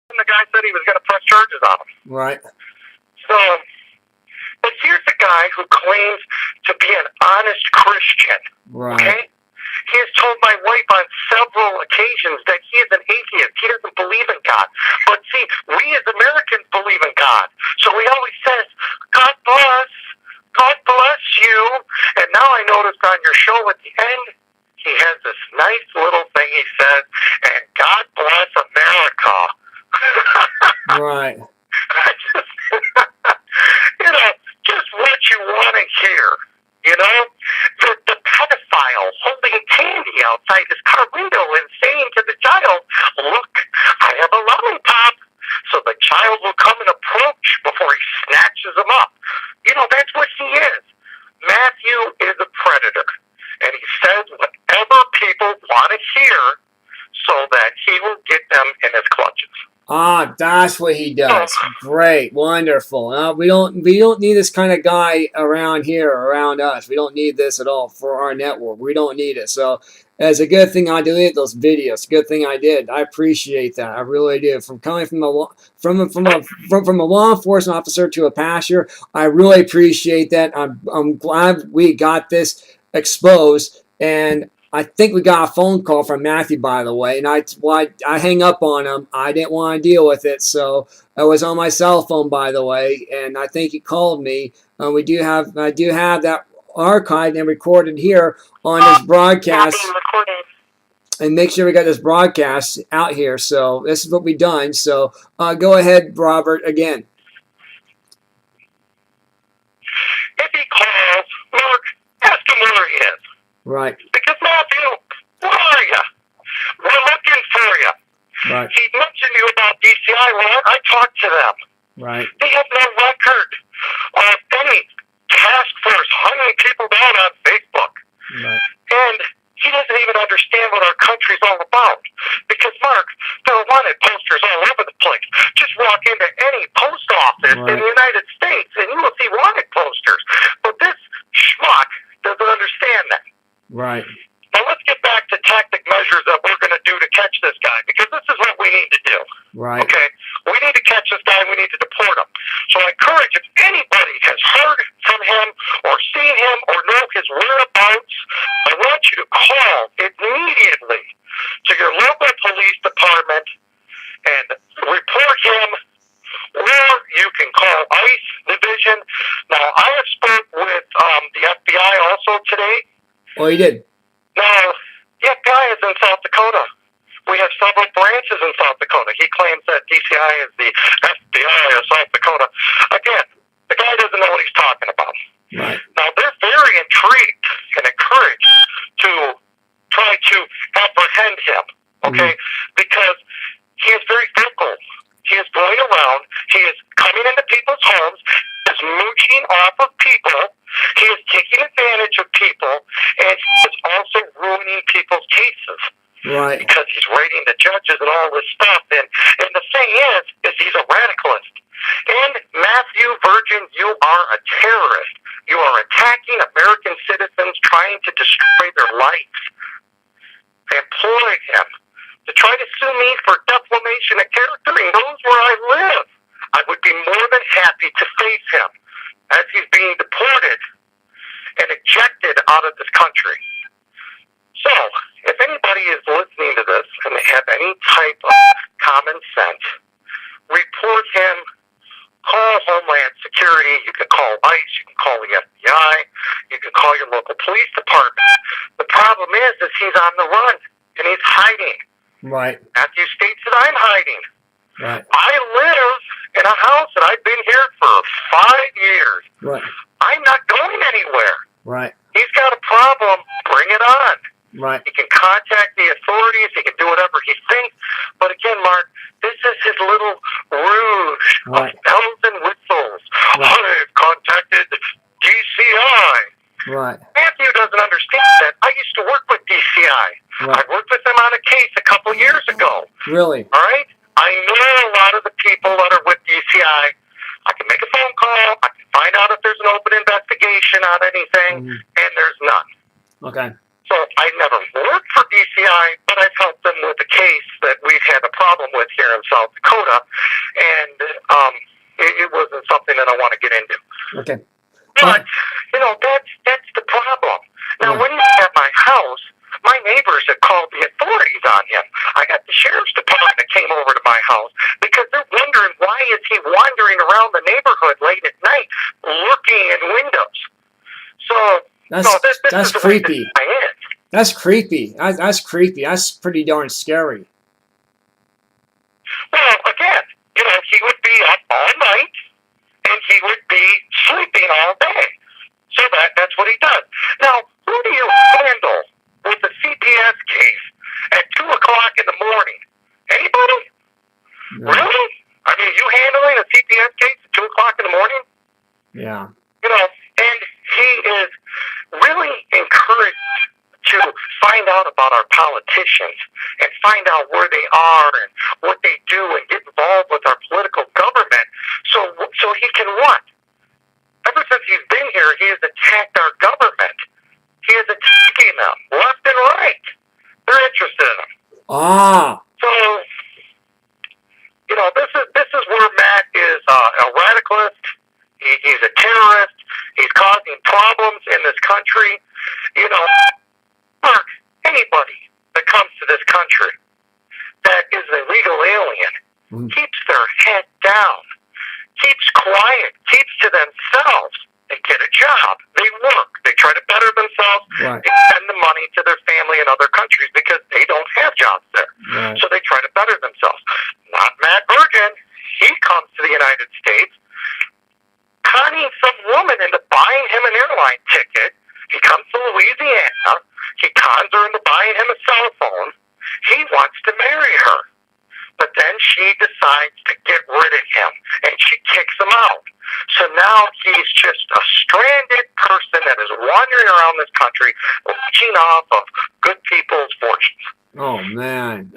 And the guy said he was going to press charges on him. Right. So, but here's a guy who claims to be an honest Christian. Right. Okay? He has told my wife on several occasions that he is an atheist. He doesn't believe in God. But see, we as Americans believe in God. So he always says, God bless. God bless you. And now I noticed on your show at the end, he has this nice little thing he says, and God bless America. Right. I just, just what you want to hear. The pedophile holding candy outside his car window and saying to the child, look, I have a lollipop. So the child will come and approach before he snatches him up. That's what he is. Matthew is a predator. And he says whatever people want to hear so that he will get them in his clutches. Ah, that's what he does. Great, wonderful. We don't need this kind of guy around us. We don't need this at all for our network. We don't need it. So it's a good thing I deleted those videos. Good thing I did. I appreciate that. I really do. From coming from a law enforcement officer to a pastor, I really appreciate that. I'm glad we got this exposed. And I think we got a phone call from Matthew, by the way, and I hang up on him. I didn't want to deal with it, so I was on my cell phone, by the way, and I think he called me. I do have that archived and recorded here on this broadcast, and make sure we got this broadcast out here. So this is what we done. So go ahead, Robert, again. If he calls, Mark, ask him where he is. Right. Because Matthew, where are you? We're looking for you. Right. He mentioned you about DCI. Well, I talked to them. Right. They have no record of any task force hunting people down on Facebook. Right. And he doesn't even understand what our country's all about. Because, Mark, there are wanted posters all over the place. Just walk into any post office in the United States and you will see wanted posters. But this schmuck doesn't understand that. Right. Now let's get back to tactic measures that we're going to do to catch this guy, because this is what we need to do. Right. Okay? We need to catch this guy. We need to deport him. So I encourage, if anybody has heard from him or seen him or know his whereabouts, I want you to call immediately to your local police department and report him, or you can call ICE Division. Now, I have spoke with the FBI also today. Oh, you did? Now, the FBI is in South Dakota. We have several branches in South Dakota. He claims that DCI is the FBI of South Dakota. Again, the guy doesn't know what he's talking about. Right. Now, they're very intrigued and encouraged to try to apprehend him, okay? Because he is very vocal. He is going around. He is coming into people's homes. He is mooching off of people. He is taking advantage of people. And he is also ruining people's cases. Right. Because he's writing the judges and all this stuff. And the thing is he's a radicalist. And Matthew Virgin, you are a terrorist. You are attacking American citizens, trying to destroy their lives. I employ him to try to sue me for defamation of character. He knows where I live. I would be more than happy to face him as he's being deported and ejected out of this country. So, if anybody is listening to this and they have any type of common sense, report him, call Homeland Security, you can call ICE, you can call the FBI, you can call your local police department. The problem is he's on the run and he's hiding. Right. Matthew states that I'm hiding. Right. I live in a house and I've been here for 5 years. Right. I'm not going anywhere. Right. He's got a problem. Bring it on. Right. He can contact the authorities. He can do whatever he thinks. But again, Mark, this is his little rouge of bells and whistles. Right. I've contacted DCI. Right. Matthew doesn't understand that. I used to work with DCI. Right. I worked with them on a case a couple years ago. Really? All right? I know a lot of the people that are with DCI. I can make a phone call. I can find out if there's an open investigation on anything, and there's none. Okay. So I never worked for DCI, but I've helped them with a case that we've had a problem with here in South Dakota, and it wasn't something that I want to get into. Okay. But that's the problem. Now, Yeah. when he was at my house, my neighbors had called the authorities on him. I got the sheriff's department that came over to my house because they're wondering why is he wandering around the neighborhood late at night, looking in windows. So this That's is the way creepy. this guy is. That's creepy. That's creepy. That's pretty darn scary. Well, again, he would be up all night and he would be sleeping all day. So that's what he does. Now, who do you handle with a CPS case at 2 o'clock in the morning? Anybody? No. Really? I mean, you handling a CPS case at 2 o'clock in the morning? Yeah. And he is really encouraged to find out about our politicians and find out where they are and what they do and get involved with our political government so he can what? Ever since he's been here, he has attacked our government. He is attacking them left and right. They're interested in him. Ah. So, this is where Matt is a radicalist. He's a terrorist. He's causing problems in this country. For anybody that comes to this country that is an illegal alien, keeps their head down, keeps quiet, keeps to themselves, and get a job. They work. They try to better themselves. Right. They send the money to their family in other countries because they don't have jobs there. Right. So they try to better themselves. Not Matt Virgin. He comes to the United States, conning some woman into buying him an airline ticket. He comes to Louisiana. He cons her into buying him a cell phone. He wants to marry her. But then she decides to get rid of him, and she kicks him out. So now he's just a stranded person that is wandering around this country, leeching off of good people's fortunes. Oh, man.